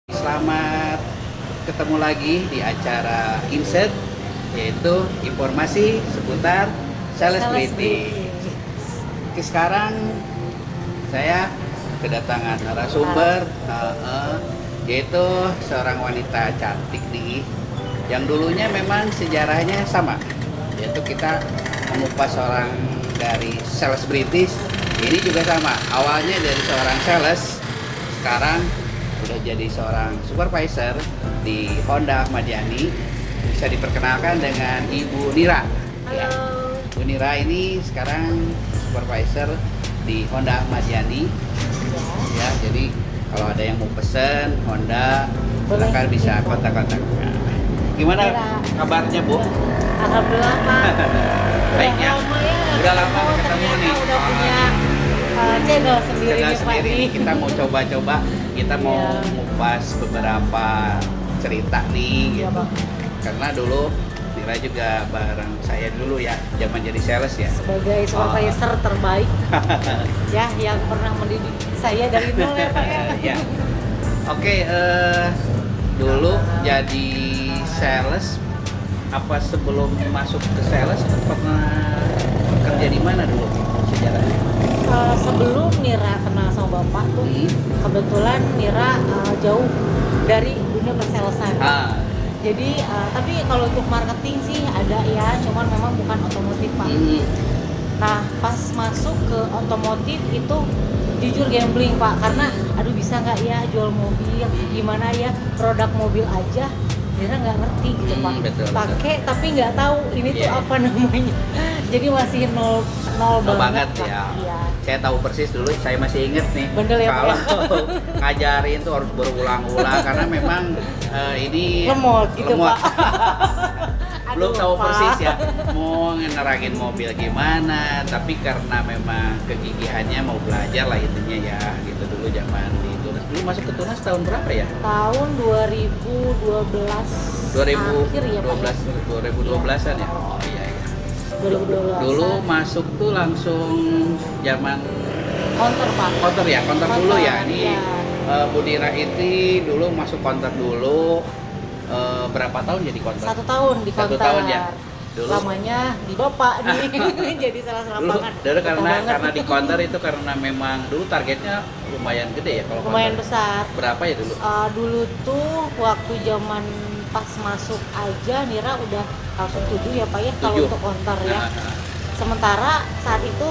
Selamat ketemu lagi di acara Insight, yaitu informasi seputar selebriti. Oke, sekarang saya kedatangan narasumber, yaitu seorang wanita cantik nih, yang dulunya memang sejarahnya sama, yaitu kita mengupas seorang dari selebritis. Ini juga sama, awalnya dari seorang sales, sekarang udah jadi seorang supervisor di Honda Ahmad Yani. Bisa diperkenalkan dengan Ibu Nira. Halo. Ya. Ibu Nira ini sekarang supervisor di Honda Ahmad Yani. Ya, jadi kalau ada yang mau pesen Honda, silakan bisa kontak-kontak. Nah, gimana kabarnya, Bu? Alhamdulillah, Pak. Baik ya. Udah lama ketemu nih. Udah punya channel sendiri Channel nih, Pak. sendiri. Nih. Kita mau coba-coba, kita mau ngupas beberapa cerita nih Iya, gitu. Pak. Karena dulu Nira juga bareng saya dulu ya, zaman jadi sales ya. Sebagai supervisor terbaik ya yang pernah mendidik saya dari nol ya, Pak ya. Ya. Oke, dulu jadi sales, apa sebelum masuk ke sales pernah kerja di mana dulu sejarahnya? Sebelum Nira kenal sama Bapak tuh, kebetulan Nira jauh dari dunia persalesan. Jadi, tapi kalau untuk marketing sih ada ya, cuman memang bukan otomotif, Pak. Nah, pas masuk ke otomotif itu jujur gambling, Pak, karena aduh bisa nggak ya jual mobil, gimana ya produk mobil aja, Nira nggak ngerti gitu, Pak. Pakai tapi nggak tahu ini tuh apa namanya. Jadi masih nol banget Pak. ya. Iya. Saya tahu persis dulu, saya masih inget nih. Bener ya, Pak, kalau ya? ngajarin tuh harus berulang-ulang karena memang ini Lemot gitu, Pak. Belum Aduh, tahu Pak. persis ya mau ngeragin mobil gimana, tapi karena memang kegigihannya mau belajar lah intinya ya, gitu dulu zaman di Tunas. Dulu masuk ke Tunas tahun berapa ya? Tahun 2012 akhir ya, Pak. 2012-an ya? Oh iya iya. 2012. Dulu masuk tuh langsung zaman Counter, Pak. counter ya, counter dulu ya. Ini iya. Bu Nira itu dulu masuk counter dulu. Berapa tahun jadi counter? 1 tahun di 1 counter. tahun ya. Dulu Lamanya di Bapak nih. Jadi salah lapangan. Dulu karena di counter itu karena memang dulu targetnya lumayan gede ya kalau lumayan counter. besar. Berapa ya dulu? Dulu tuh waktu zaman pas masuk aja Nira udah langsung 7 ya, Pak ya, kalau 7. untuk counter ya. Sementara saat itu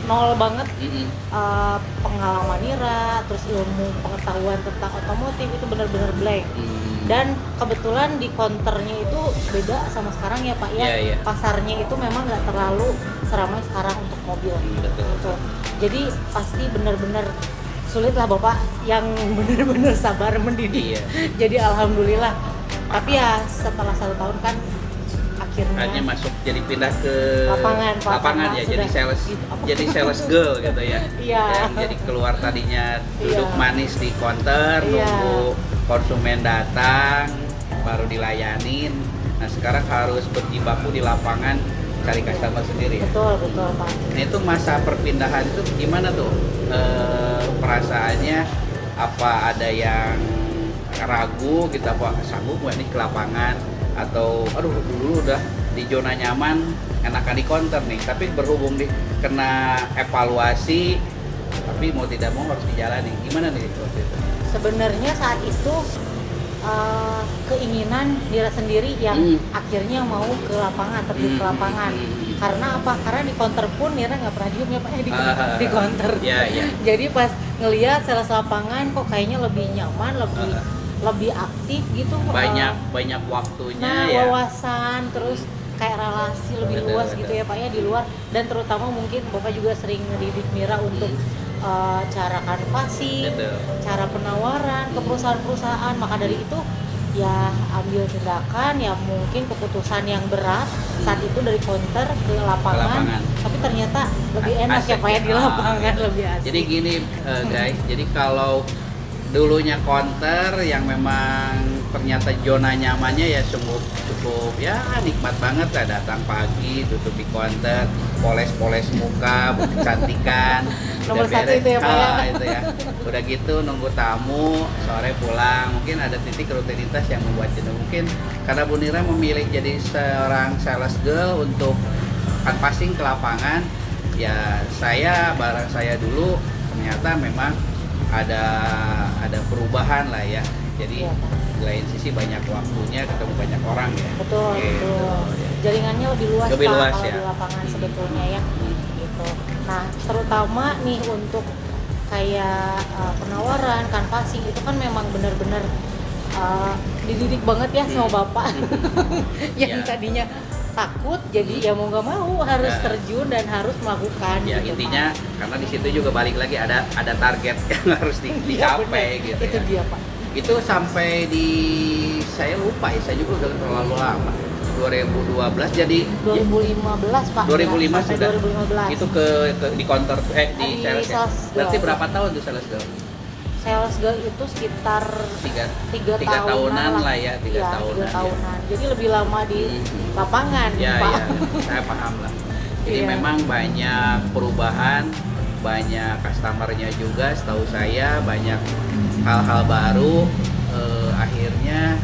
nol banget pengalaman Nira, terus ilmu pengetahuan tentang otomotif itu benar-benar blank. Dan kebetulan di counternya itu beda sama sekarang ya, Pak ya. Iya. Pasarnya itu memang nggak terlalu seramai sekarang untuk mobil. Betul. Gitu. Jadi pasti benar-benar sulit lah Bapak yang benar-benar sabar mendidik. Iya. Jadi alhamdulillah. Tapi ya setelah 1 tahun kan Akhirnya masuk jadi pindah ke lapangan ya, sudah, jadi sales gitu. jadi sales girl gitu ya. Iya. Yang jadi keluar tadinya duduk Iya. manis di counter, Iya. nunggu konsumen datang baru dilayanin. Nah, sekarang harus berjibaku di lapangan cari customer sendiri ya. Betul Pak. Nah, itu masa perpindahan itu gimana tuh? Perasaannya apa ada yang ragu gitu, apa sanggup nggak nih ke lapangan, atau aduh dulu udah di zona nyaman enakan di counter nih, tapi berhubung kena evaluasi tapi mau tidak mau harus dijalani, gimana nih waktu itu? Sebenarnya saat itu keinginan Nira sendiri yang akhirnya mau ke lapangan, terjun ke lapangan. Karena apa? Karena di counter pun Nira nggak pernah diem ya Pak di counter. Iya. Jadi pas ngelihat sales lapangan kok kayaknya lebih nyaman, lebih aktif gitu. Banyak waktunya nah, ya. wawasan, terus kayak relasi lebih luas gitu ya Pak ya di luar. Dan terutama mungkin Bapak juga sering ngedidik Nira untuk cara kanvasing, cara penawaran ke perusahaan-perusahaan. Maka dari itu ya ambil tindakan, ya mungkin keputusan yang berat saat itu dari counter ke lapangan. Tapi ternyata lebih enak ya Pak ya di lapangan, lebih asik. Jadi gini guys, jadi kalau dulunya counter yang memang ternyata zona nyamannya ya cukup ya nikmat banget lah, datang pagi duduk di counter, poles muka, kecantikan. Nomor Udah satu beres. itu ya, Pak, ya? Itu ya. Udah gitu nunggu tamu, sore pulang. Mungkin ada titik rutinitas yang membuat jenuh. Mungkin karena Bu Nira memilih jadi seorang sales girl untuk canvassing ke lapangan, ya barang saya dulu ternyata memang ada perubahan lah ya. Jadi Iya, Pak. di lain sisi banyak waktunya, ketemu banyak orang ya. Betul, Gitu. betul. Jaringannya lebih luas, Lebih Pak, luas, kalau ya. di lapangan sebetulnya ya. Gitu. Nah, terutama nih untuk kayak penawaran, canvassing itu kan memang benar-benar dididik banget ya sama Bapak. Yang Ya. tadinya takut jadi ya mau nggak mau harus Ya. terjun dan harus melakukan. Ya gitu, intinya Pak. karena di situ juga balik lagi ada target yang harus Iya, dicapai bener. gitu Itu ya. dia, Pak. Itu sampai saya lupa ya, saya juga udah terlalu lama. 2012 jadi 2015, Pak. 2005 Sampai sudah 2015. itu di counter Di di sales ya. sales Berarti girl. berapa tahun tuh sales girl? Sales girl itu sekitar Tiga tahunan lah ya, tiga Iya, tahunan, ya. tahunan. Jadi lebih lama di lapangan, Ya, Pak. ya, saya paham lah. Jadi Iya. memang banyak perubahan, banyak customernya juga. Setahu saya banyak hal-hal baru. Akhirnya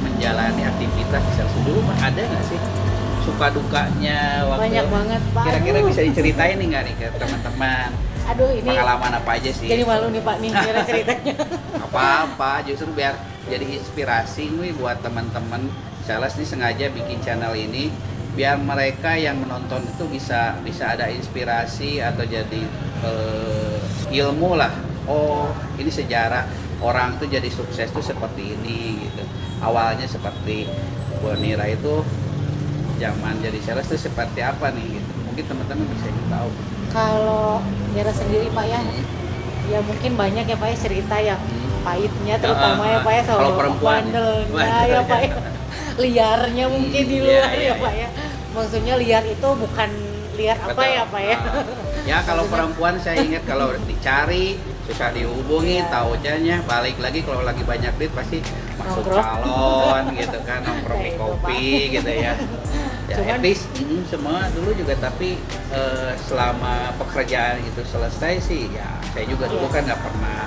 menjalani aktivitas di sales dulu ada nggak sih suka dukanya waktu? Banyak banget, Pak. Kira-kira Aduh. bisa diceritain nih nggak nih ke teman-teman? Aduh, ini Pengalaman apa aja sih? jadi malu nih, Pak, nih kira ceritanya. Apa-apa, justru biar jadi inspirasi nih buat teman-teman sales nih, sengaja bikin channel ini biar mereka yang menonton itu bisa ada inspirasi atau jadi ilmu lah. Oh, ini sejarah orang tuh jadi sukses tuh seperti ini gitu. Awalnya seperti Bu Nira itu zaman jadi sales tuh seperti apa nih gitu. Mungkin teman-teman bisa tahu. Kalau Mira sendiri, Pak, ya, ya mungkin banyak ya, Pak, ya, cerita yang pahitnya, terutama ya, Pak, ya, Kalau soal perempuan bandelnya ya, Pak, ya. Liarnya mungkin di luar ya, Pak, ya. Maksudnya liar itu bukan liar apa Betul. ya, Pak, ya. Ya kalau perempuan saya ingat kalau dicari susah dihubungi, Iya. taunya balik lagi kalau lagi banyak duit pasti masuk Nongkrong. salon gitu kan, nongkrong di Kayak itu, kopi gitu ya. Ya Cuman- at least semua dulu juga, tapi selama pekerjaan itu selesai sih ya saya juga dulu Iya. kan nggak pernah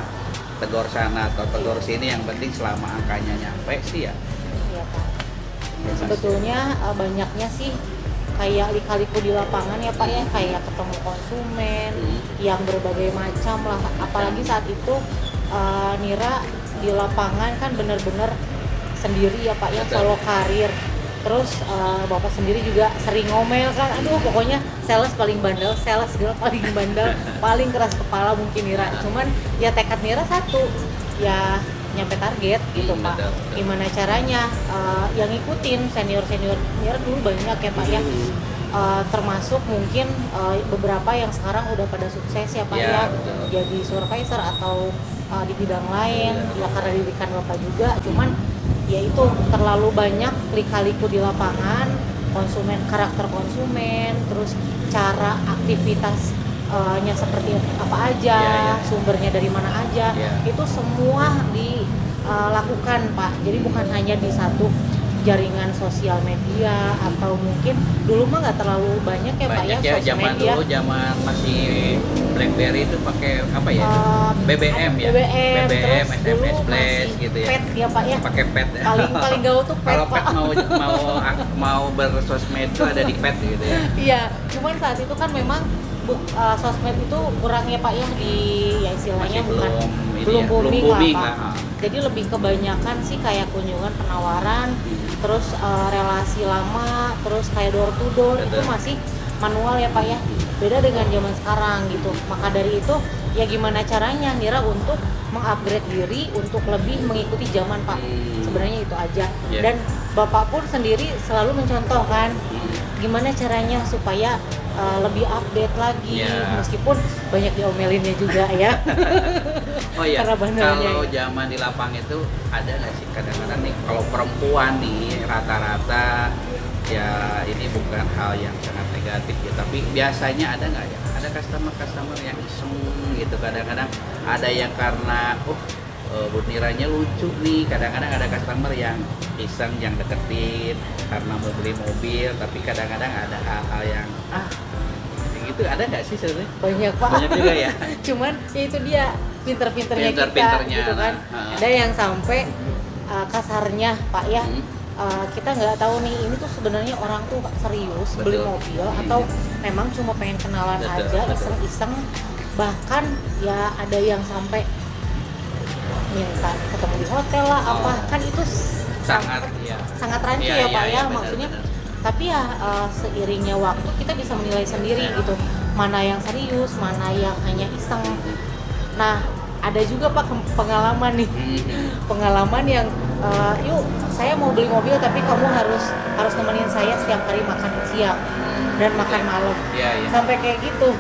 tegur sana atau tegur sini, yang penting selama angkanya nyampe sih ya. Iya, Pak. Sebetulnya banyaknya sih kayak lika-liku di lapangan ya, Pak, ya, kayak ketemu konsumen yang berbagai macam lah, apalagi saat itu Nira di lapangan kan bener-bener sendiri ya, Pak, ya, Betul. solo karir. Terus Bapak sendiri juga sering ngomel kan, aduh pokoknya sales paling bandel, sales girl paling bandel, paling keras kepala mungkin Nira. Cuman ya tekad Nira satu, ya nyampe target gitu, Pak. Betul, betul. Gimana caranya yang ngikutin senior-senior Nira dulu banyak ya, Pak, ya. Termasuk mungkin beberapa yang sekarang udah pada sukses ya, Pak, Ya, ya, betul. jadi supervisor atau di bidang lain ya karena didikan Bapak juga. Cuman ya itu terlalu banyak lika-liku di lapangan, karakter konsumen, terus cara aktivitasnya seperti apa aja, Ya, ya. sumbernya dari mana aja, Ya. itu semua dilakukan, Pak. Jadi bukan hanya di satu jaringan sosial media atau mungkin dulu mah nggak terlalu banyak ya, Pak, Banyak ya, ya, zaman sosmed ya. dulu zaman masih BlackBerry itu pakai apa ya? BBM ya? BBM, terus SMS dulu Flash masih gitu ya. pet ya, Pak, ya. Pakai pet ya. Paling gaul tuh pet, Kalau Pak. pet mau bersosmed itu ada di pet gitu ya. Iya, cuman saat itu kan memang sosmed itu kurang ya, Pak, ya, ya istilahnya Masih bukan belum ini belum ya, booming, belum lah, booming Pak. lah. Jadi lebih kebanyakan sih kayak kunjungan penawaran, terus relasi lama, terus kayak door to door itu Betul. masih manual ya, Pak, ya. Beda dengan zaman sekarang gitu. Maka dari itu ya gimana caranya Nira untuk mengupgrade diri untuk lebih mengikuti zaman, Pak. Sebenarnya itu aja. Yeah. Dan Bapak pun sendiri selalu mencontohkan gimana caranya supaya lebih update lagi, Yeah. meskipun banyak diomelinnya juga ya. Oh iya, Karena bandelnya kalau ya. zaman di lapang itu ada nggak sih kadang-kadang nih kalau perempuan nih rata-rata ya ini bukan hal yang sangat negatif ya, tapi biasanya ada nggak ya? Ada customer yang iseng gitu, kadang-kadang ada yang karena Bu Niranya lucu nih, kadang-kadang ada customer yang iseng yang deketin karena mau beli mobil, tapi kadang-kadang ada hal-hal yang gitu. Ada nggak sih sebenarnya? Banyak Pak. Banyak juga ya. Cuman ya itu dia pinter-pinternya kita Pinter-pinternya, gitu kan. Ada yang sampai kasarnya Pak ya. Kita nggak tahu nih ini tuh sebenarnya orang tuh serius beli mobil atau memang cuma pengen kenalan aja, iseng-iseng. Bahkan ya ada yang sampai minta ketemu di hotel lah apa, kan itu sangat rancu ya Pak ya, maksudnya. Tapi ya seiringnya waktu kita bisa menilai sendiri gitu, mana yang serius, mana yang hanya iseng. Nah ada juga Pak pengalaman nih, pengalaman yang yuk saya mau beli mobil tapi kamu harus nemenin saya setiap hari makan siang dan makan malam, sampai kayak gitu.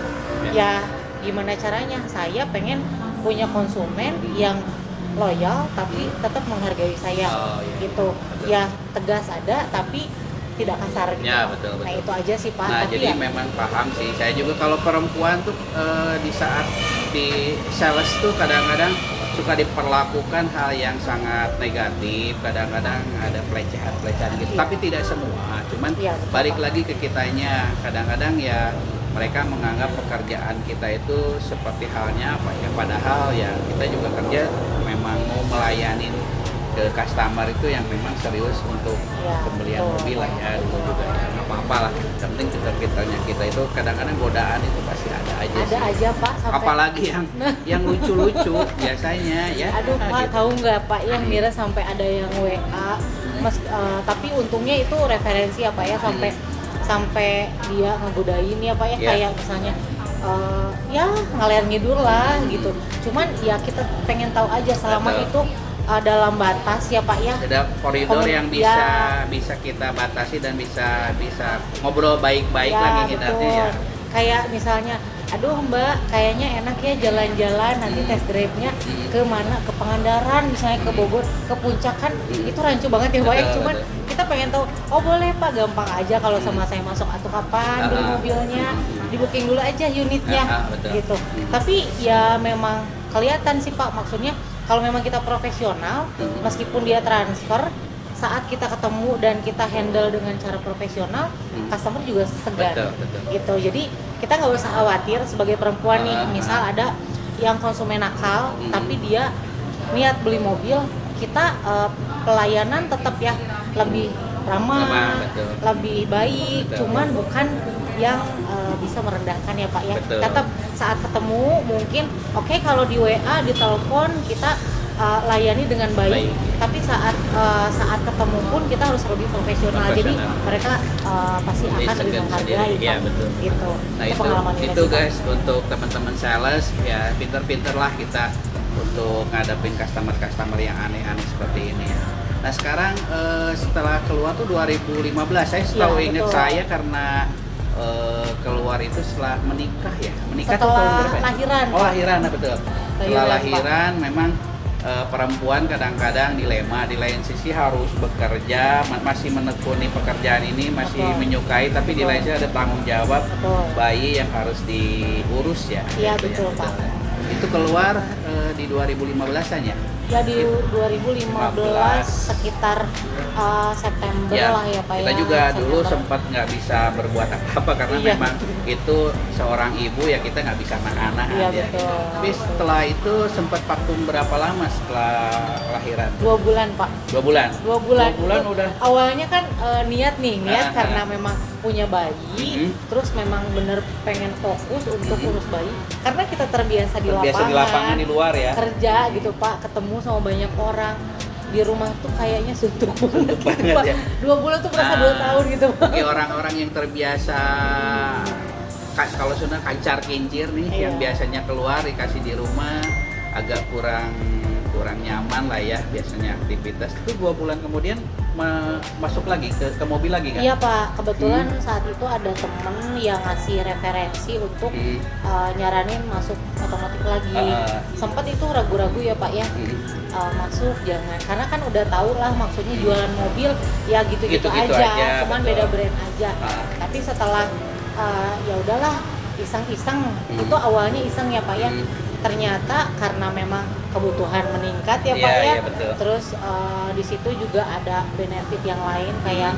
Ya gimana caranya, saya pengen punya konsumen yang loyal tapi tetap menghargai saya gitu. Ya tegas ada tapi tidak kasar gitu. Ya, betul. Nah itu aja sih Pak. Nah tapi jadi ya, memang paham sih. Saya juga kalau perempuan tuh di saat di sales tuh kadang-kadang suka diperlakukan hal yang sangat negatif. Kadang-kadang ada pelecehan gitu. Tapi tidak semua. Cuman balik lagi ke kitanya. Kadang-kadang ya mereka menganggap pekerjaan kita itu seperti halnya apa ya. Padahal ya kita juga kerja memang mau melayani ke customer itu yang memang serius untuk pembelian mobil lah ya, itu juga ya nggak apa-apa lah. Yang penting pinter-pinternya kita itu kadang-kadang godaan itu pasti ada aja. Ada sih. aja Pak. Sampai Apalagi yang lucu-lucu biasanya ya. Aduh Pak, gitu. tahu nggak Pak ya, Mira sampai ada yang WA, tapi untungnya itu referensi ya Pak ya, sampai dia ngegodain ya Pak ya, kayak misalnya ya ngalir ngidur lah gitu. Cuman ya kita pengen tahu aja selama itu dalam batas ya Pak ya. Ada koridor yang bisa kita batasi dan bisa ngobrol baik-baik lagi hindarnya ya. Kayak misalnya, aduh Mbak, kayaknya enak ya jalan-jalan nanti test drive-nya ke mana, ke Pangandaran misalnya, ke Bogor, ke Puncak, kan itu rancu banget ya Pak ya. Cuman kita pengen tahu, oh boleh Pak, gampang aja kalau sama saya masuk, atau kapan beli mobilnya, di booking dulu aja unitnya gitu. Tapi ya memang kelihatan sih Pak, maksudnya kalau memang kita profesional, meskipun dia transfer, saat kita ketemu dan kita handle dengan cara profesional, customer juga segan. Betul. Gitu. Jadi kita nggak usah khawatir sebagai perempuan nih, misal ada yang konsumen nakal, tapi dia niat beli mobil, kita pelayanan tetap ya lebih ramah, lebih baik, cuman bukan yang bisa merendahkan ya Pak ya. Tetap saat ketemu mungkin kalau di WA, di telepon kita layani dengan baik. Tapi saat ketemu pun kita harus lebih profesional. Jadi mereka pasti akan lebih menghargai gitu. Nah itu guys, untuk teman-teman sales ya, pinter-pinter lah kita untuk ngadepin customer yang aneh-aneh seperti ini ya. Nah sekarang setelah keluar tuh 2015, saya setahu ingat saya karena keluar itu setelah menikah ya. Menikah setelah tuh tahun berapa? Lahiran. Oh lahiran, betul. Setelah lahiran memang perempuan kadang-kadang dilema, di lain sisi harus bekerja, masih menekuni pekerjaan ini, masih menyukai, tapi di lain sisi ada tanggung jawab bayi yang harus diurus ya. Iya betul Pak. Itu keluar di 2015-an ya? Ya di 2015 sekitar September lah ya Pak ya. Kita juga dulu sempat nggak bisa berbuat apa-apa karena memang itu seorang ibu ya, kita nggak bisa anak-anak ya. Tapi setelah itu sempat vakum berapa lama setelah lahiran? 2 bulan Pak. 2 bulan? 2 bulan udah. Awalnya kan niat karena memang punya bayi, terus memang bener pengen fokus untuk urus bayi, karena kita terbiasa di lapangan di luar ya, kerja gitu Pak, ketemu sama banyak orang. Di rumah tuh kayaknya suntuk banget gitu, Pak. Ya. 2 bulan tuh berasa 2 tahun gitu Pak. Bagi orang-orang yang terbiasa kalau sudah kancar kincir nih, yang biasanya keluar dikasih di rumah agak kurang nyaman lah ya biasanya aktivitas. Itu 2 bulan kemudian masuk lagi ke mobil lagi kan? Iya Pak, kebetulan saat itu ada temen yang ngasih referensi untuk nyaranin masuk otomotif lagi. Sempat itu ragu-ragu ya Pak ya, masuk jangan, karena kan udah tahu lah maksudnya jualan mobil ya gitu-gitu aja, cuman beda brand aja. Tapi setelah ya udahlah iseng-iseng, itu awalnya iseng ya Pak ya. ternyata karena memang kebutuhan meningkat ya Pak Iya, ya. iya, betul. Terus di situ juga ada benefit yang lain kayak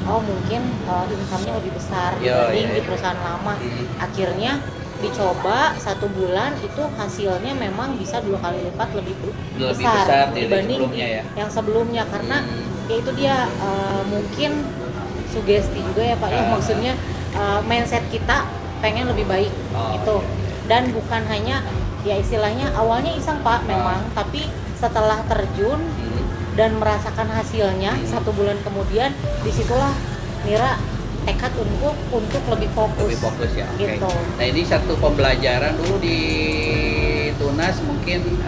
mungkin income-nya lebih besar dibanding di perusahaan lama. Akhirnya dicoba 1 bulan itu hasilnya memang bisa 2 kali lipat lebih besar dibanding sebelumnya ya. yang sebelumnya karena ya itu dia mungkin sugesti juga ya Pak ya, maksudnya mindset kita pengen lebih baik itu. Dan bukan hanya ya istilahnya awalnya iseng Pak memang, tapi setelah terjun dan merasakan hasilnya 1 bulan kemudian, disitulah Mira tekad untuk lebih fokus ya. gitu. Nah ini satu pembelajaran dulu di Tunas mungkin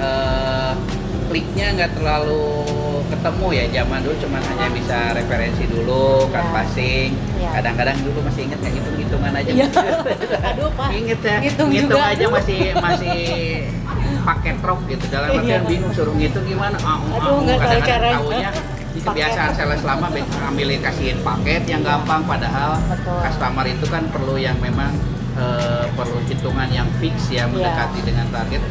kliknya nggak terlalu ketemu ya, zaman dulu cuma hanya bisa referensi dulu kan passing. Kadang-kadang dulu masih inget nggak hitung-hitungan aja. Aduh Pak, inget ya, ngitung aja masih pakai trok gitu, dalam artian bingung suruh ngitung gimana. Nggak tahu caranya. Taunya ini kebiasaan sales lama ambilin kasihin paket yang gampang, padahal customer itu kan perlu yang memang perlu hitungan yang fix ya, mendekati dengan target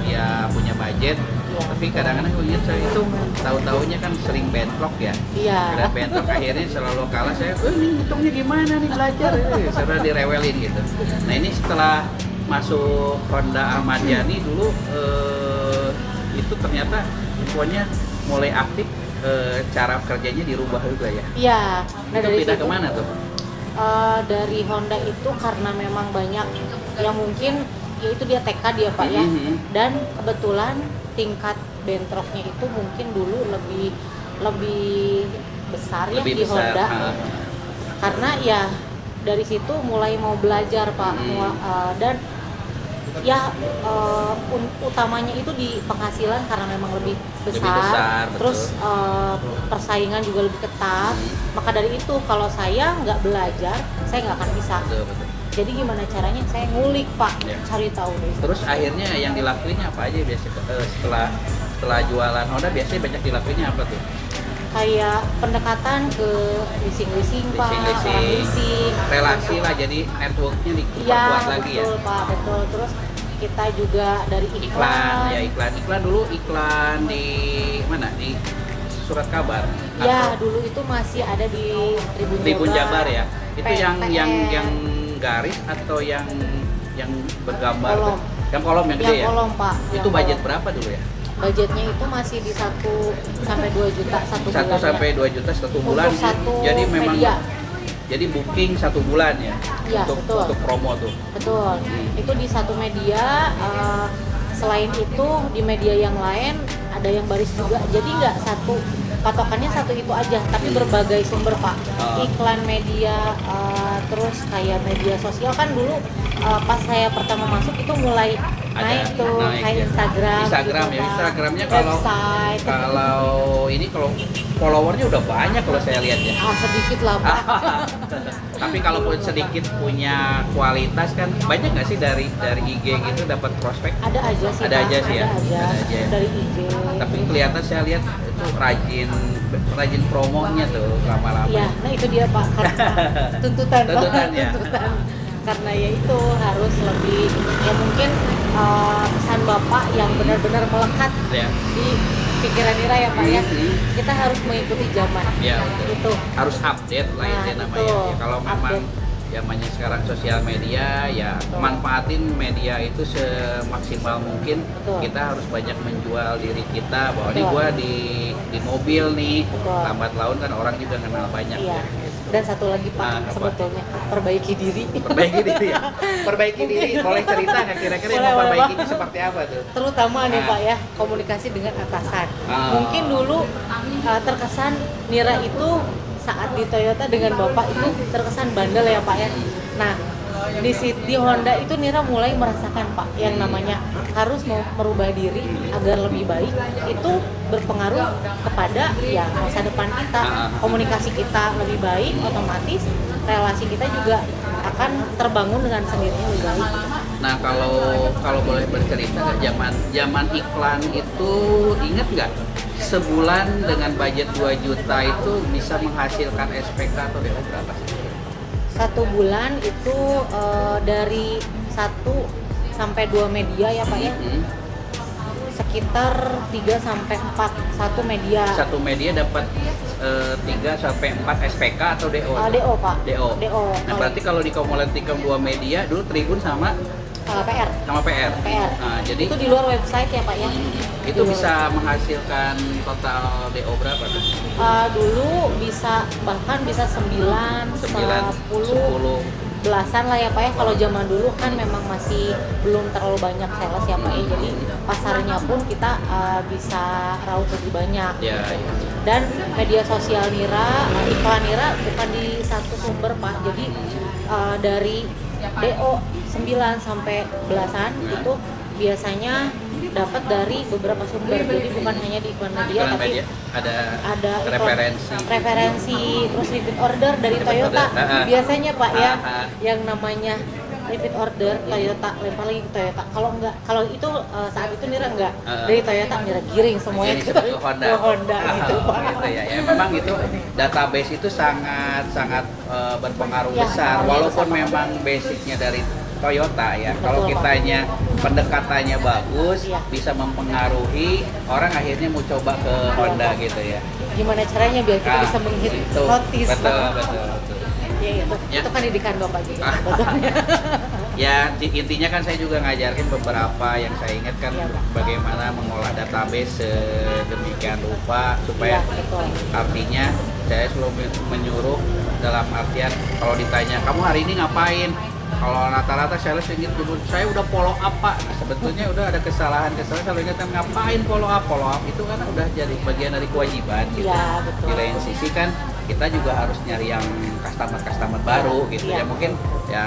dia punya budget. Tapi kadang-kadang saya itu tahu-taunya kan sering bentrok ya. Ada bentrok akhirnya selalu kalah saya. Ini hitungnya gimana nih belajar? Sudah direwelin gitu. Nah ini setelah masuk Honda Ahmad Yani dulu itu ternyata infonya mulai aktif, cara kerjanya dirubah juga ya. Iya. Nah, itu pindah kemana tuh? Dari Honda itu karena memang banyak yang mungkin ya itu dia tekad ya Pak ya, dan kebetulan tingkat bentroknya itu mungkin dulu lebih besar ya di Honda. Karena ya dari situ mulai mau belajar Pak, dan ya utamanya itu di penghasilan karena memang lebih besar terus persaingan juga lebih ketat. Maka dari itu kalau saya nggak belajar saya nggak akan bisa. Jadi gimana caranya saya ngulik Pak, cari tahu deh. Terus akhirnya yang dilakuinnya apa aja biasanya setelah jualan Honda, biasanya banyak dilakuinnya apa tuh? Kayak pendekatan ke leasing Pak, orang leasing, relasi lah, jadi networknya diperkuat lagi ya. Betul Pak, betul. Terus kita juga dari iklan dulu iklan di mana, di surat kabar ya dulu itu masih ada di Tribun Jabar ya. Itu yang garis atau yang bergambar kolom. Yang kolom yang gede ya? Kolom Pak. Itu budget berapa dulu ya? Budgetnya itu masih di 1 sampai 2 juta satu bulan. 1 sampai 2 juta satu bulan. Jadi memang media. Jadi booking 1 bulan ya, untuk promo tuh. Betul. Itu di satu media. Selain itu di media yang lain ada yang baris juga. Jadi nggak patokannya satu itu aja, tapi berbagai sumber Pak. Iklan media, terus kayak media sosial kan dulu pas saya pertama masuk itu mulai naik kayak Instagram gitu, ya. Instagramnya kalau followernya udah banyak kalau saya lihat ya. Sedikit lah Pak. Tapi kalau sedikit punya kualitas kan banyak nggak sih dari IG gitu dapat prospek? Ada aja sih. Ada aja sih ya. Dari IG. Tapi kelihatan saya lihat itu rajin promonya tuh lama-lama. Iya, nah itu dia Pak, karena tuntutan ya. Karena ya itu harus lebih ya mungkin pesan Bapak yang benar-benar melekat di pikiran Ira ya Pak ya. Kita harus mengikuti zaman. Ya, itu harus update lah itu namanya. Ya, kalau memang zamannya sekarang sosial media ya, manfaatin media itu semaksimal mungkin. Kita harus banyak menjual diri kita bahwa ini gua di mobil nih, lambat laun kan orang juga kenal banyak ya. Dan satu lagi Pak, sebetulnya perbaiki diri. Perbaiki diri. Boleh cerita nggak kira-kira yang memperbaikinya seperti apa tuh? Terutama nih Pak ya, komunikasi dengan atasan. Mungkin dulu terkesan Mira itu saat di Toyota dengan Bapak itu terkesan bandel ya Pak ya. Nah di Honda itu Mira mulai merasakan Pak yang namanya harus mau merubah diri agar lebih baik. Itu berpengaruh kepada ya masa depan kita, komunikasi kita lebih baik, otomatis relasi kita juga akan terbangun dengan sendirinya lebih baik. Nah kalau boleh bercerita, zaman iklan itu inget nggak sebulan dengan budget 2 juta itu bisa menghasilkan SPK atau DO berapa sih? 1 bulan itu dari 1 sampai 2 media ya Pak ya. Sekitar 3 sampai 4 satu media. Satu media dapat 3 sampai 4 SPK atau DO? DO Pak. DO. DO. Nah, berarti kalau dikumulasikan 2 media dulu Tribun sama PR. PR. PR. Nah, jadi Itu di luar website ya Pak ya. itu bisa menghasilkan total DO berapa tuh? Dulu bisa bahkan bisa 9, 10 belasan lah ya Pak ya. Kalau zaman dulu kan memang masih belum terlalu banyak sales ya Pak ya. Jadi pasarnya pun kita bisa raup lebih banyak. Ya, gitu. ya. Dan media sosial Nira, iklan Nira bukan di satu sumber Pak. Jadi dari DO 9 sampai belasan itu biasanya dapat dari beberapa sumber. Jadi bukan hanya di iklan media Iklan tapi media ada iklan, referensi terus repeat order dari Repeat Toyota. order. Biasanya Pak ya yang yang namanya repeat order Toyota lempar lagi ke Toyota. Kalau itu saat itu Nira enggak dari Toyota Nira giring semuanya ini ke ke Honda. Honda gitu Pak. Gitu ya. Ya memang itu database itu sangat berpengaruh Ya, besar pengaruh walaupun besar. memang basicnya dari Toyota ya. Betul, Kalau Pak. kitanya pendekatannya bagus, Iya. bisa mempengaruhi orang akhirnya mau coba ke Honda gitu ya. Gimana caranya biar kita bisa Itu. menghipnotis. Betul. Ya, Ya. itu kan didikan Bapak juga sebetulnya. Ya intinya kan saya juga ngajarin beberapa yang saya ingat kan Iya, Pak. bagaimana mengolah database sedemikian rupa supaya Iya, betul. artinya saya selalu menyuruh dalam artian kalau ditanya kamu hari ini ngapain, kalau rata-rata sales ingin dulu saya udah follow up Pak. Nah, sebetulnya udah ada kesalahan selalu ingatkan ngapain follow up itu karena udah jadi bagian dari kewajiban gitu. Iya, betul. Di lain sisi kan kita juga harus nyari yang customer baru gitu Iya. ya, mungkin ya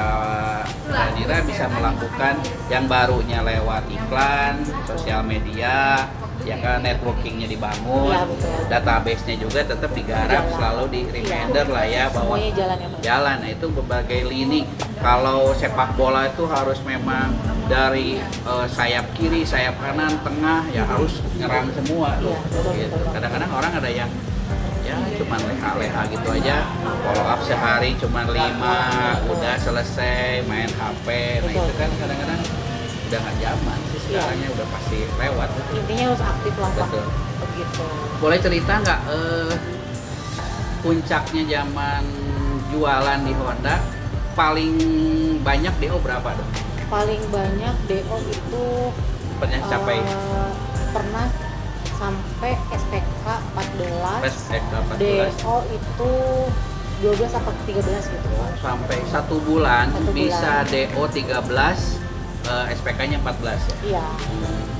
Nira bisa melakukan yang barunya lewat iklan, sosial media, ya kan networkingnya dibangun, Iya, betul. database-nya juga tetap digarap, Jalan. selalu di reminder lah ya bahwa Semuanya jalan ya Pak. jalan. Nah, itu berbagai lini. Kalau sepak bola itu harus memang dari sayap kiri, sayap kanan, tengah ya harus nyerang semua Iya, betul, gitu. betul. Kadang-kadang orang ada yang ya cuman leha-leha gitu aja, follow up sehari cuman 5 udah selesai main HP. Nah Betul. itu kan kadang-kadang udah nggak zaman sih, sekarangnya udah pasti lewat. Intinya harus aktif lah Pak. Betul. Begitu. Boleh cerita nggak puncaknya zaman jualan di Honda paling banyak DO berapa dong? Paling banyak DO itu Pernah capai pernah sampai SPK 14, SPK 14 DO itu 12 apa 13 gitu Pak. sampai 1 bulan Satu bisa bulan. DO 13, SPK-nya 14 ya? Iya.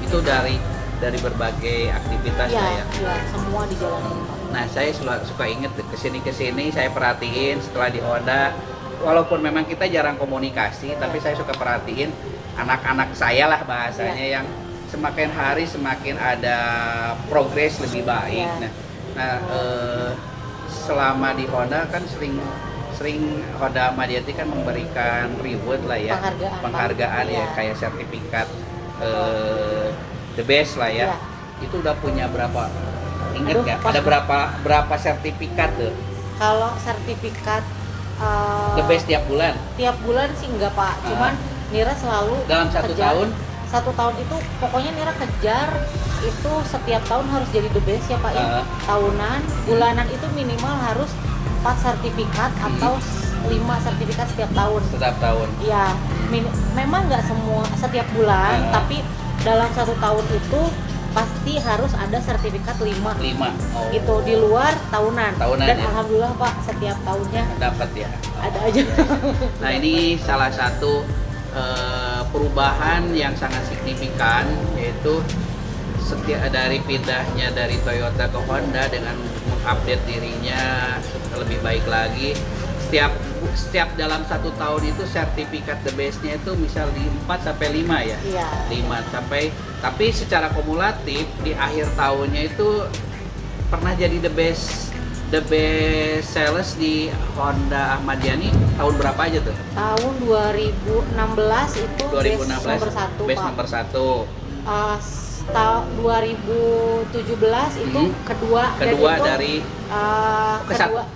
Itu dari berbagai aktivitas Iya, saya. iya, semua dijalanin Pak. Nah saya suka inget kesini saya perhatiin setelah di Honda, walaupun memang kita jarang komunikasi, tapi saya suka perhatiin anak-anak saya lah bahasanya yang semakin hari semakin ada progres lebih baik. Iya. Nah, selama di Honda kan sering Honda Madiati kan memberikan reward lah ya, penghargaan ya, Iya. kayak sertifikat the best lah ya. Iya. Itu udah punya berapa? Ingat Aduh, nggak? pas- Ada berapa sertifikat tuh? Kalau sertifikat The best tiap bulan. tiap bulan sih enggak Pak, cuman Nira selalu Dalam 1 tahun? 1 tahun itu pokoknya Nira kejar itu setiap tahun harus jadi the best ya Pak ya. Tahunan, bulanan itu minimal harus 4 sertifikat atau 5 sertifikat setiap tahun. Setiap tahun. Iya, memang nggak semua setiap bulan, tapi dalam 1 tahun itu pasti harus ada sertifikat 5 Oh. gitu di luar tahunan. Tahunan, Dan ya? alhamdulillah Pak setiap tahunnya Dapat ya. ada aja. Nah ini salah satu perubahan yang sangat signifikan, yaitu dari pindahnya dari Toyota ke Honda dengan mengupdate dirinya lebih baik lagi. Setiap dalam 1 tahun itu sertifikat the best-nya itu misal di 4 sampai 5 ya. Iya. 5 sampai, tapi secara kumulatif di akhir tahunnya itu pernah jadi the best sales di Honda Ahmad Yani tahun berapa aja tuh? Tahun 2016 itu 2016 best nomor 1 best Pak. nomor 1. tahun 2017 itu kedua dan itu, dari kedua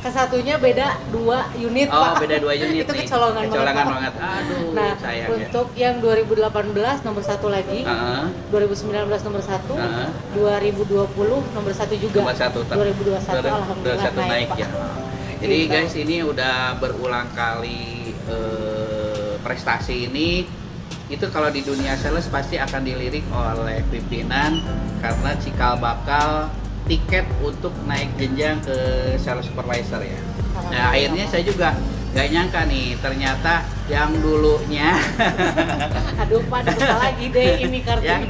kesatunya beda 2 unit oh Pak. beda 2 unit itu nih. kecolongan banget aduh nah sayang untuk yang 2018 nomor 1 lagi 2019 nomor 1 2020 nomor 1 juga nomor 1 2021 alhamdulillah naik Pak. Ya jadi Gitu. guys ini udah berulang kali prestasi ini itu kalau di dunia sales pasti akan dilirik oleh pimpinan karena cikal bakal tiket untuk naik jenjang ke sales supervisor ya. Nah akhirnya saya juga gak nyangka nih ternyata yang dulunya aduh Pak lupa lagi deh ini kartunya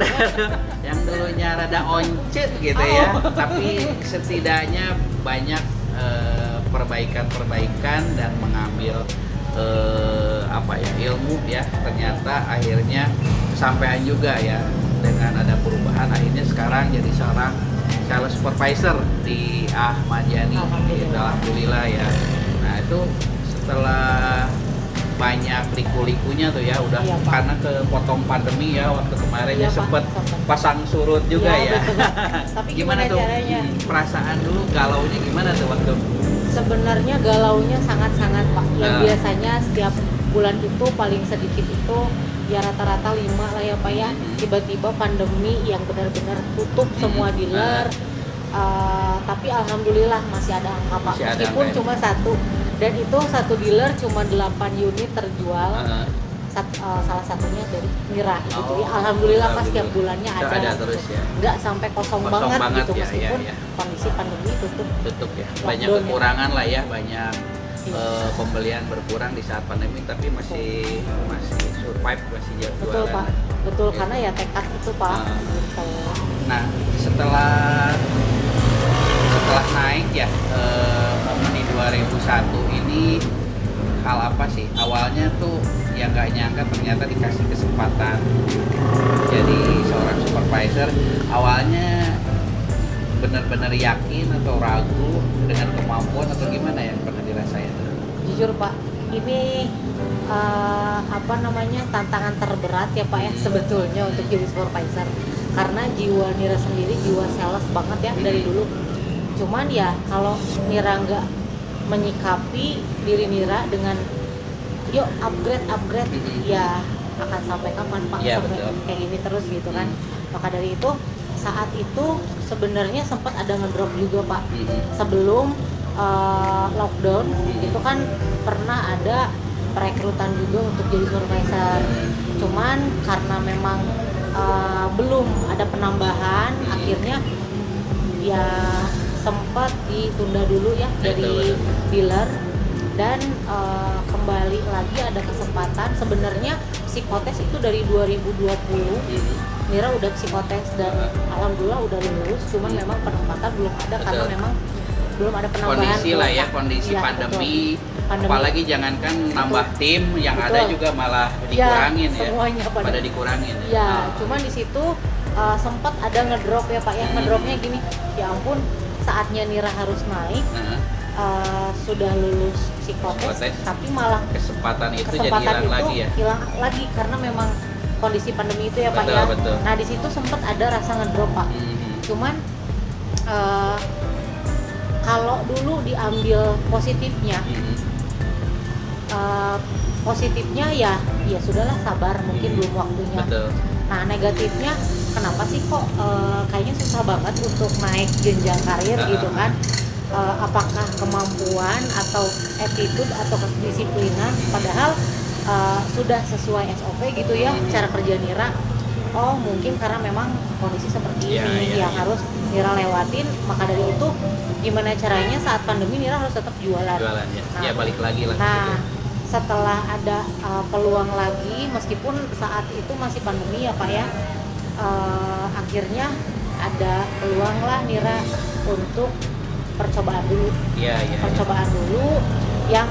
yang dulunya rada oncet gitu ya tapi setidaknya banyak perbaikan dan mengambil ilmu ya ternyata akhirnya kesampaian juga ya dengan ada perubahan akhirnya sekarang jadi seorang sales supervisor di Ahmad Yani gitu, alhamdulillah ya. Nah itu setelah banyak liku-likunya tuh ya udah iya, karena kepotong pandemi ya waktu kemarin iya, ya sempet pasang surut juga ya. Tapi gimana tuh caranya? Perasaan dulu galaunya gimana tuh waktu? Sebenarnya galaunya sangat-sangat Pak. Yang biasanya setiap bulan itu paling sedikit itu ya rata-rata 5 lah ya Pak ya. Tiba-tiba pandemi yang benar-benar tutup semua dealer. Tapi alhamdulillah masih ada angka Pak. Meskipun cuma 1 dan itu 1 dealer cuma 8 unit terjual. Salah satunya dari Mira gitu. Jadi alhamdulillah Mas setiap bulannya ada terus ya. Nggak sampai kosong banget gitu ya, meskipun ya. Kondisi pandemi tutup ya. Banyak kekurangan lah ya, banyak pembelian berkurang di saat pandemi tapi masih survive masih jualan. Betul Pak. Betul ya. Karena ya tekad itu Pak. Gitu. Nah, setelah naik ya momen di 2001 ini hal apa sih? Awalnya tuh yang nggak nyangka ternyata dikasih kesempatan jadi seorang supervisor. Awalnya benar-benar yakin atau ragu dengan kemampuan atau gimana yang pernah dirasain? Jujur Pak, ini tantangan terberat ya Pak ya sebetulnya untuk jadi supervisor karena jiwa Nira sendiri jiwa sales banget ya dari dulu. Cuman ya kalau Nira nggak menyikapi diri Nira dengan yuk upgrade ya akan sampai kapan Pak ya, sampai betul. Kayak gini terus gitu kan. Maka dari itu saat itu sebenarnya sempat ada ngedrop juga Pak sebelum lockdown itu kan pernah ada perekrutan juga untuk jadi supervisor. Cuman karena memang belum ada penambahan akhirnya ya sempat ditunda dulu ya dari dealer dan kembali lagi ada kesempatan. Sebenarnya psikotes itu dari 2020 Mira udah psikotes dan alhamdulillah udah lulus, cuman memang penempatan belum ada karena memang belum ada penambahan kondisi lah ya, kondisi ya, pandemi. Apalagi jangankan nambah tim yang ada juga malah dikurangin ya, semuanya pada dikurangin ya. Cuman di situ sempat ada ngedrop ya Pak ya. Ngedropnya gini, ya ampun saatnya Nira harus naik sudah lulus psikotes tapi malah kesempatan itu jadi hilang lagi ya, hilang lagi karena memang kondisi pandemi itu ya Pak ya. Nah di situ sempat ada rasa ngedrop Pak. Cuman kalau dulu diambil positifnya, positifnya ya sudahlah sabar, mungkin belum waktunya. Nah negatifnya kenapa sih kok kayaknya susah banget untuk naik jenjang karir gitu kan? Apakah kemampuan atau attitude atau kedisiplinan? Padahal sudah sesuai SOP gitu ya cara kerja Nira. Oh mungkin karena memang kondisi seperti ini yang harus Nira lewatin. Maka dari itu gimana caranya saat pandemi Nira harus tetap jualan ya. Nah, balik lagi lah. Nah setelah ada peluang lagi meskipun saat itu masih pandemi ya Pak ya, akhirnya ada peluang lah Nira untuk percobaan dulu. Percobaan dulu yang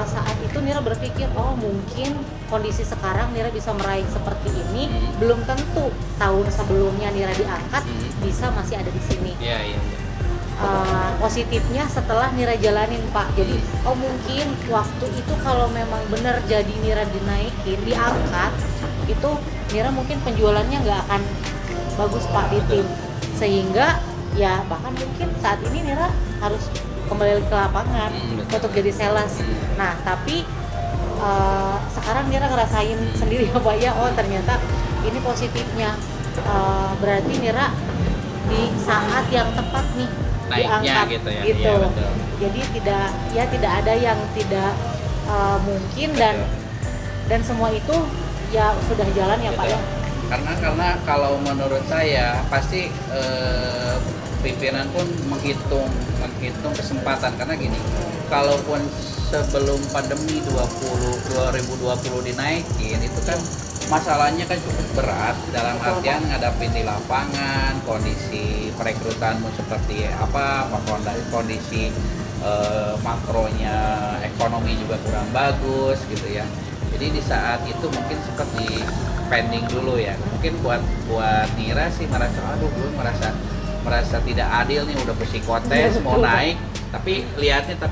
saat itu Nira berpikir oh mungkin kondisi sekarang Nira bisa meraih seperti ini, belum tentu tahun sebelumnya Nira diangkat bisa masih ada di sini. Positifnya setelah Nira jalanin Pak, jadi oh mungkin waktu itu kalau memang benar jadi Nira dinaikin, diangkat itu Nira mungkin penjualannya nggak akan bagus Pak di tim, sehingga ya bahkan mungkin saat ini Nira harus kembali ke lapangan untuk jadi sales. Nah tapi sekarang Nira ngerasain sendiri ya Pak ya, oh ternyata ini positifnya, berarti Nira di saat yang tepat nih naiknya diangkat gitu ya. gitu. Iya, betul. Jadi tidak ada yang tidak mungkin, dan semua itu ya sudah jalan ya Pak ya. Karena kalau menurut saya pasti pimpinan pun menghitung kesempatan, karena gini, kalaupun sebelum pandemi 2020 dinaikin itu kan masalahnya kan cukup berat dalam artian ngadapin di lapangan, kondisi perekrutanmu seperti apa kondisi makronya ekonomi juga kurang bagus gitu ya. Jadi di saat itu mungkin sempat di pending dulu ya. Mungkin buat Nira sih merasa gue merasa tidak adil nih, udah psikotes mau naik, tapi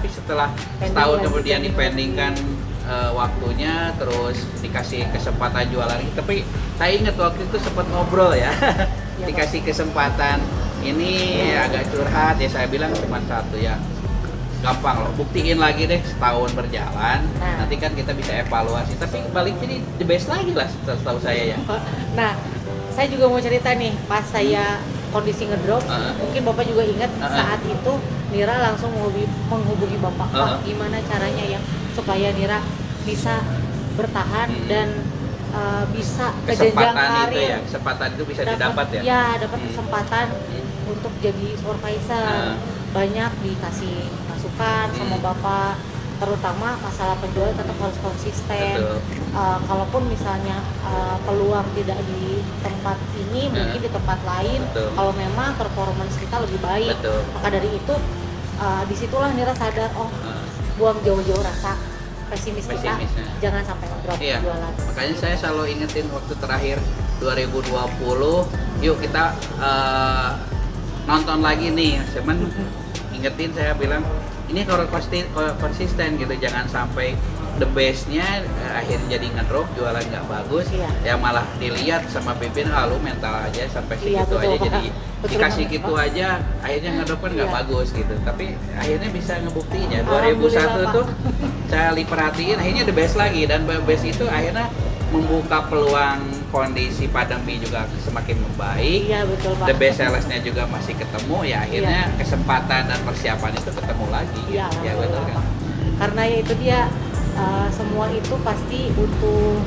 setelah setahun kemudian dipendingkan waktunya, terus dikasih kesempatan jualan lagi. Tapi saya ingat waktu itu sempat ngobrol ya, dikasih kesempatan ini agak curhat ya, saya bilang cuma satu ya, gampang loh, buktiin lagi deh setahun berjalan, nanti kan kita bisa evaluasi, tapi balik ini the best lagi lah setahu saya ya. Nah saya juga mau cerita nih, pas saya kondisi ngedrop, mungkin Bapak juga ingat saat itu Nira langsung menghubungi Bapak, Pak gimana caranya ya supaya Nira bisa bertahan dan bisa ke jenjang karir. Kesempatan itu bisa didapat ya? Ya, dapat kesempatan untuk jadi supervisor. Banyak dikasih masukan sama Bapak, terutama masalah penjualan tetap harus konsisten. Kalaupun misalnya peluang tidak di tempat ini, mungkin di tempat lain. Kalau memang performance kita lebih baik, maka dari itu disitulah Nira sadar, buang jauh-jauh rasa pesimis kita, jangan sampai drop jualan. Makanya saya selalu ingetin waktu terakhir 2020, yuk kita nonton lagi nih, cuman ingetin, saya bilang ini kalau konsisten gitu, jangan sampai the bestnya akhirnya jadi ngedrop, jualan nggak bagus, ya malah dilihat sama pimpinan, lu mental aja sampai segitu aja, jadi dikasih gitu aja, akhirnya ngedrop kan nggak bagus gitu. Tapi akhirnya bisa ngebuktiin ya, 2001 tuh saya perhatiin akhirnya the best lagi, dan best itu akhirnya membuka peluang kondisi pandemi juga semakin membaik. Iya betul Pak. The best salesnya juga masih ketemu, ya akhirnya kesempatan dan persiapan itu ketemu lagi. Iya, ya betul kan. Karena ya itu dia, semua itu pasti butuh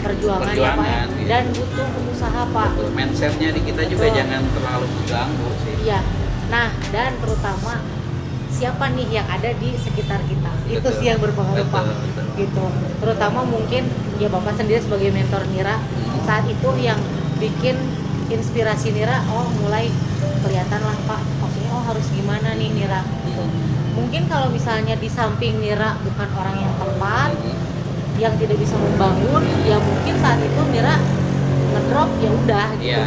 perjuangan ya Pak ya, dan butuh usaha Pak. Betul. Mindsetnya di kita juga jangan terlalu mengganggu sih. Iya. Nah, dan terutama siapa nih yang ada di sekitar kita, itu sih yang berpengaruh Pak. Gitu. Terutama mungkin ya Bapak sendiri sebagai mentor Nira, saat itu yang bikin inspirasi Nira, mulai kelihatan lah Pak, maksudnya harus gimana nih Nira gitu. Mungkin kalau misalnya di samping Nira bukan orang yang tepat, yang tidak bisa membangun, ya mungkin saat itu Nira ngedrop ya udah gitu.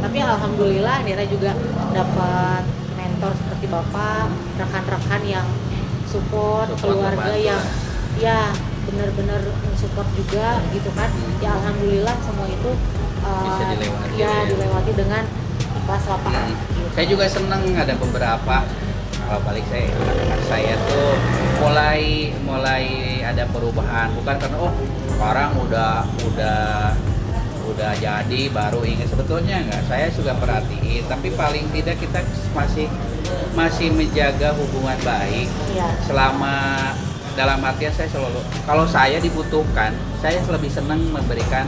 Tapi alhamdulillah Nira juga dapat mentor seperti Bapak, rekan-rekan yang support keluarga yang ya benar-benar support juga gitu kan. Ya alhamdulillah semua itu bisa dilewati, dilewati dengan ikhlas lah Pak. Gitu. Saya juga senang ada beberapa, kalau balik saya tuh mulai ada perubahan, bukan karena sekarang udah jadi baru ingat, sebetulnya enggak, saya juga perhatiin, tapi paling tidak kita masih menjaga hubungan baik selama, dalam artian saya selalu, kalau saya dibutuhkan, saya lebih senang memberikan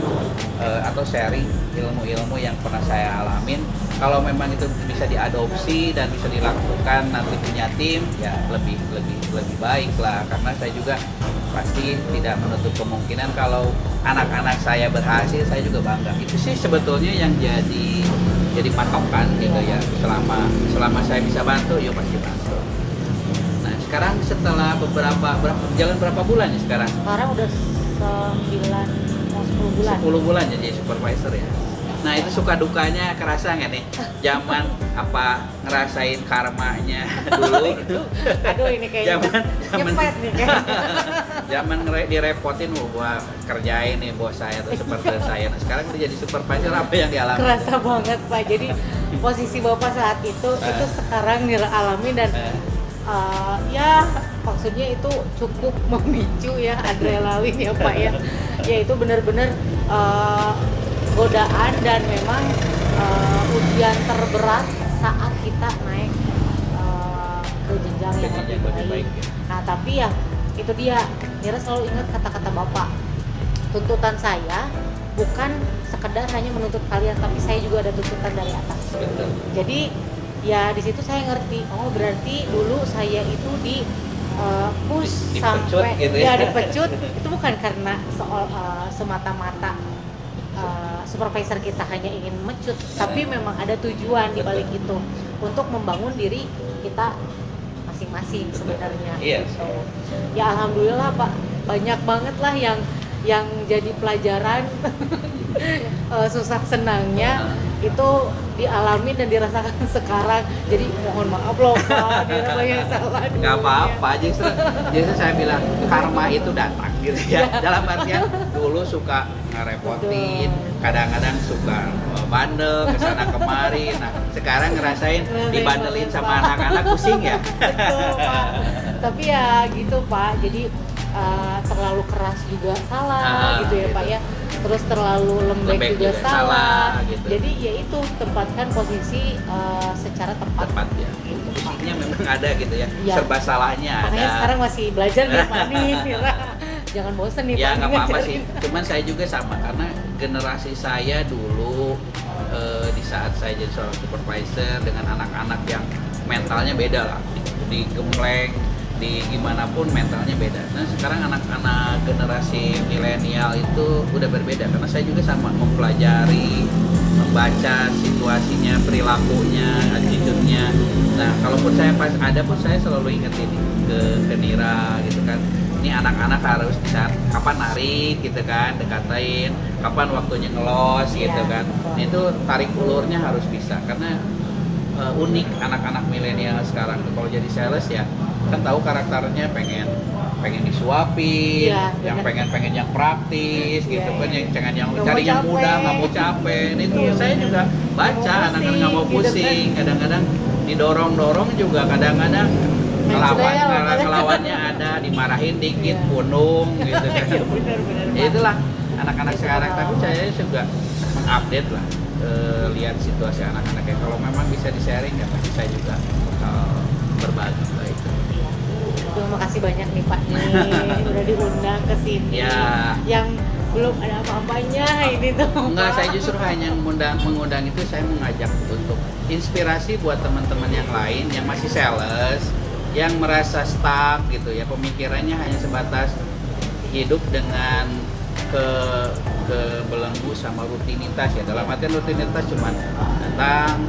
atau sharing ilmu-ilmu yang pernah saya alamin. Kalau memang itu bisa diadopsi dan bisa dilakukan nanti punya tim, ya lebih baik lah, karena saya juga pasti tidak menutup kemungkinan kalau anak-anak saya berhasil, saya juga bangga. Itu sih sebetulnya yang jadi patokan gitu ya, selama saya bisa bantu, ya pasti bantu. Nah sekarang setelah jalan berapa bulan ya sekarang? Sekarang udah 9 mau 10 bulan. 10 bulan jadi supervisor ya. Nah itu suka dukanya kerasa nggak nih? Zaman apa ngerasain karmanya dulu? Aduh ini kayaknya nyepet nih kayaknya. Zaman direpotin gua kerjain nih bos saya atau supervisor saya. Nah sekarang udah jadi supervisor, apa yang dialami? Kerasa banget Pak. Jadi posisi Bapak saat itu sekarang Nira alami dan ya maksudnya itu cukup memicu ya adrenalin ya Pak ya. Ya itu benar-benar godaan dan memang ujian terberat saat kita naik ke jenjang yang lebih baik. Nah tapi ya itu dia, Nira selalu ingat kata-kata Bapak. Tuntutan saya bukan sekedar hanya menuntut kalian, tapi saya juga ada tuntutan dari atas. Betul. Jadi ya di situ saya ngerti, oh berarti dulu saya itu di push sampai gitu ya dipecut itu bukan karena semata-mata supervisor kita hanya ingin mecut, tapi memang ada tujuan di balik itu untuk membangun diri kita masing-masing sebenarnya. Iya. So, ya alhamdulillah Pak, banyak banget lah yang jadi pelajaran susah senangnya itu dialami dan dirasakan sekarang. Jadi mohon maaf loh Pak, Nira banyak salah. Nggak apa-apa, justru saya bilang karma itu datang gitu ya. Dalam artian dulu suka ngerepotin, kadang-kadang suka bandel kesana kemari. Nah sekarang ngerasain dibandelin sama anak-anak, pusing ya. Betul Pak. Tapi ya gitu Pak, jadi terlalu keras juga salah gitu ya Pak ya. Terus terlalu lembek juga salah gitu. Jadi ya itu tempatkan posisi secara tepat ya. Pusingnya memang ada gitu ya, serba salahnya makanya ada. sekarang masih belajar nih Pak nih. Jangan bosen nih ya Pak. Nggak apa-apa sih, cuman saya juga sama karena generasi saya dulu di saat saya jadi seorang supervisor dengan anak-anak yang mentalnya beda lah, digembleng di gimana pun mentalnya beda. Nah sekarang anak-anak generasi milenial itu udah berbeda karena saya juga sama mempelajari, membaca situasinya, perilakunya, attitude-nya. Nah kalaupun saya pas ada pun saya selalu ingat ini ke Nira gitu kan. Ini anak-anak harus bisa kapan narik gitu kan, dekatain, kapan waktunya ngelos gitu kan. Itu tarik ulurnya harus bisa karena unik anak-anak milenial sekarang. Kalau jadi sales ya kan tahu karakternya pengen disuapin, yang pengen yang praktis gitu kan, yang jangan yang cari yang mudah, nggak mau capek. Nah, itu saya juga baca anak-anak nggak mau pusing, kadang-kadang didorong-dorong juga, kadang-kadang ngelawannya ada, dimarahin dikit, punung gitu kan. Ya itulah anak-anak sekarang. Tapi saya juga mengupdate lah, lihat situasi anak-anaknya. Kalau memang bisa di-sharing ya pasti saya juga berbagi lah itu. Terima kasih banyak nih Pak nih udah diundang ke sini. Ya. Yang belum ada apa-apanya ini tuh. Enggak, saya justru hanya mengundang itu, saya mengajak untuk inspirasi buat teman-tean yang lain yang masih sales, yang merasa stuck gitu ya, pemikirannya hanya sebatas hidup dengan belenggu sama rutinitas ya. Dalam artian rutinitas cuma datang,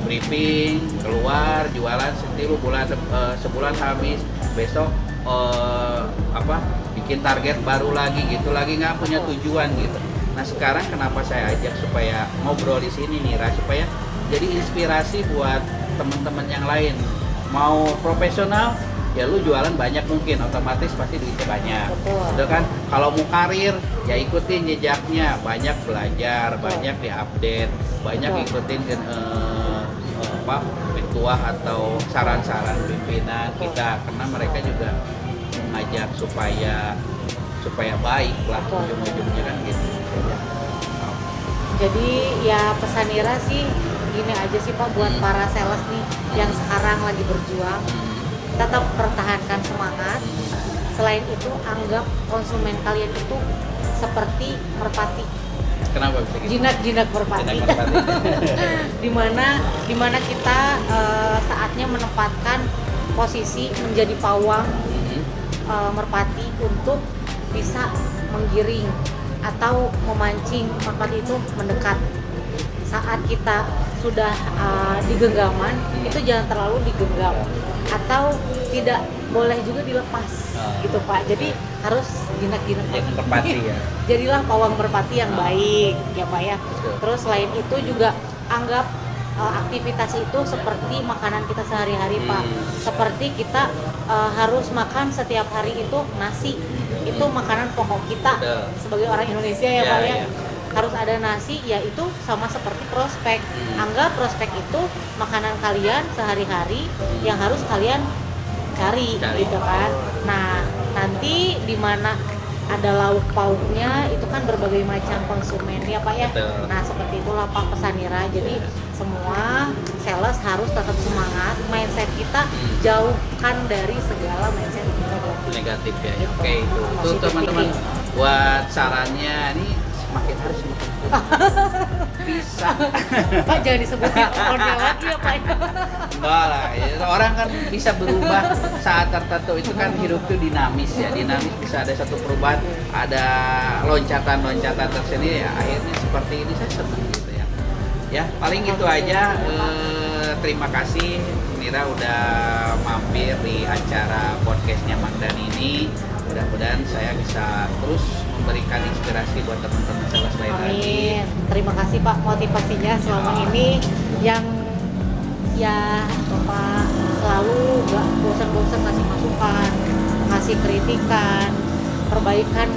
briefing, keluar, jualan sebulan habis, besok bikin target baru lagi gitu, lagi nggak punya tujuan gitu. Nah sekarang kenapa saya ajak supaya ngobrol di sini Nira, supaya jadi inspirasi buat teman-teman yang lain. Mau profesional ya lu jualan banyak mungkin, otomatis pasti duitnya banyak. Betul kan? Kalau mau karir ya ikutin jejaknya, banyak belajar, banyak diupdate, banyak ikutin ketua atau saran-saran pimpinan kita, karena mereka juga mengajak supaya baik lah ujung-ujungnya kan gitu. Jadi ya pesan Nira sih gini aja sih Pak, buat para sales nih yang sekarang lagi berjuang, tetap pertahankan semangat. Selain itu anggap konsumen kalian itu seperti merpati. Kenapa bisa gitu? Jinak merpati. dimana kita saatnya menempatkan posisi menjadi pawang merpati untuk bisa menggiring atau memancing merpati itu mendekat. Saat kita sudah di genggaman itu jangan terlalu digenggam atau tidak boleh juga dilepas gitu Pak. Jadi harus jinak-jinak. Jangan merpati ya. Jadilah pawang merpati yang baik ya Pak ya. Betul. Terus selain itu juga anggap aktivitas itu seperti makanan kita sehari-hari Pak. Seperti kita harus makan setiap hari itu nasi. Itu makanan pokok kita sebagai orang Indonesia ya Pak ya. Harus ada nasi, yaitu sama seperti prospek. Anggap prospek itu makanan kalian sehari-hari yang harus kalian cari gitu kan. Nah, nanti di mana ada lauk pauknya itu kan berbagai macam konsumen ya Pak ya. Nah, seperti itulah Pak pesan Nira. Jadi semua sales harus tetap semangat, mindset kita jauhkan dari segala mindset negatif ya. Oke, itu teman-teman buat sarannya ini semakin hari semakin bisa. Pak jangan disebutin omonnya lagi ya Pak. Enggak lah, ya, orang kan bisa berubah saat tertentu, itu kan hidup itu dinamis ya, dinamis bisa ada satu perubahan, ada loncatan-loncatan tersendiri ya, akhirnya seperti ini saya senang gitu ya. Ya paling itu aja. Terima kasih Nira udah mampir di acara podcastnya Mang Dan ini. Mudah-mudahan saya bisa terus memberikan inspirasi buat teman-teman sales lain lagi. Terima kasih Pak motivasinya selama ini yang ya Bapak selalu gak bosan-bosan ngasih masukan, ngasih kritikan, perbaikan,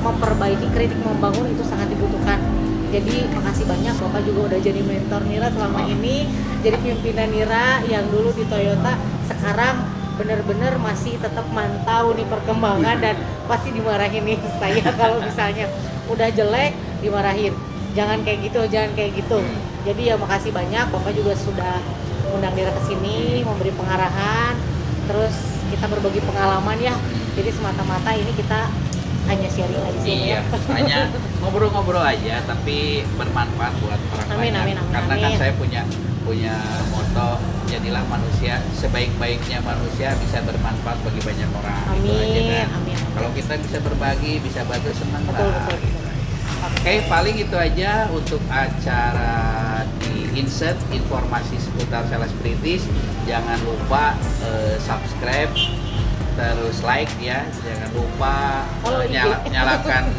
memperbaiki, kritik membangun itu sangat dibutuhkan. Jadi makasih banyak Bapak juga udah jadi mentor Nira selama ini, jadi pimpinan Nira yang dulu di Toyota, sekarang benar-benar masih tetap mantau nih perkembangan dan pasti dimarahin nih saya kalau misalnya udah jelek dimarahin. Jangan kayak gitu, jangan kayak gitu. Jadi ya makasih banyak, Bapak juga sudah undang Nira ke sini, memberi pengarahan, terus kita berbagi pengalaman ya. Jadi semata-mata ini kita hanya sharing aja sih. Iya, hanya ngobrol-ngobrol aja tapi bermanfaat buat orang banyak. Karena kan saya punya moto, jadilah manusia sebaik-baiknya manusia bisa bermanfaat bagi banyak orang. Amin. Itu aja kan. Amin. Kalau kita bisa berbagi, bisa bantu, senang Betul, lah. betul. Oke, paling itu aja untuk acara di Insert informasi seputar sales British. Jangan lupa subscribe, terus like ya. Jangan lupa nyalakan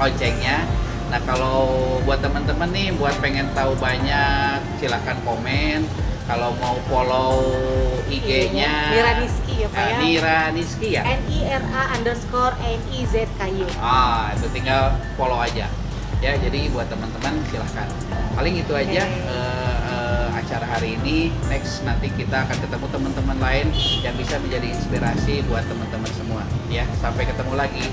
loncengnya. Nah kalau buat teman-teman nih, buat pengen tahu banyak, silahkan komen. Kalau mau follow IG-nya Nira Nizky ya Pak ya. Nira Nizky ya. NIRA_NIZKY. Itu tinggal follow aja. Ya, jadi buat teman-teman silahkan. Paling itu aja acara hari ini. Next nanti kita akan ketemu teman-teman lain yang bisa menjadi inspirasi buat teman-teman semua. Ya, sampai ketemu lagi.